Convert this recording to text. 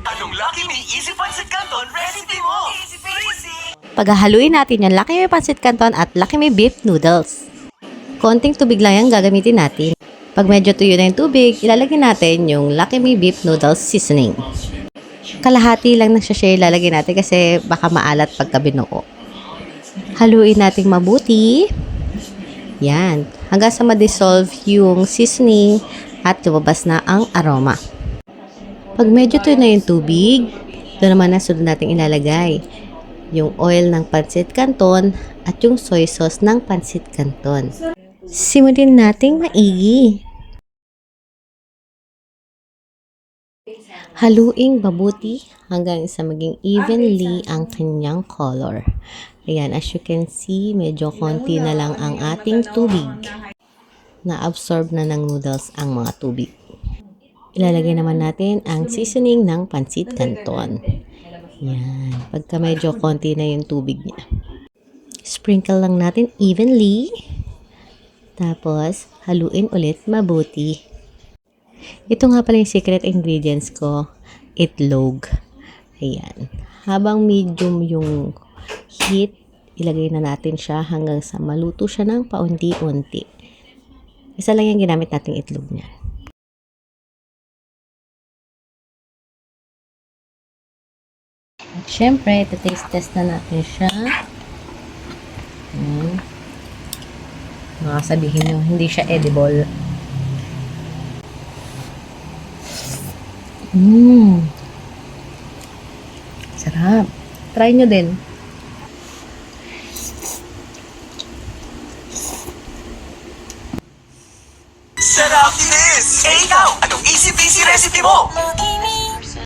Anong Lucky Me Easy Pancit Canton recipe mo? Easy peasy! Paghahaluin natin yung Lucky Me Pancit Canton at Lucky Me Beef Noodles. Konting tubig lang yan gagamitin natin. Pag medyo tuyo na yung tubig, ilalagay natin yung Lucky Me Beef Noodles seasoning. Kalahati lang ng sachet ilalagay natin kasi baka maalat pagka binuo. Haluin nating mabuti. Yan. Hanggang sa ma-dissolve yung seasoning at lumabas na ang aroma. Pag medyo tuyo na yung tubig, doon naman na sunod natin ilalagay yung oil ng pancit canton at yung soy sauce ng pancit canton. Simutin nating maigi. Haluing mabuti hanggang sa maging evenly ang kanyang color. Ayan, as you can see, medyo konti na lang ang ating tubig. Na-absorb na ng noodles ang mga tubig. Ilalagay naman natin ang seasoning ng pancit canton. Yan. Pagka medyo konti na yung tubig niya. Sprinkle lang natin evenly. Tapos, haluin ulit mabuti. Ito nga pala yung secret ingredients ko. Itlog. Ayan. Habang medium yung heat, ilagay na natin siya hanggang sa maluto siya ng paunti-unti. Isa lang yung ginamit nating itlog niya. At syempre, ito-taste test na natin siya. Baka sabihin nyo, hindi siya edible. Sarap. Try nyo din. Sarap this! Eh ikaw, anong easy peasy recipe mo? Lucky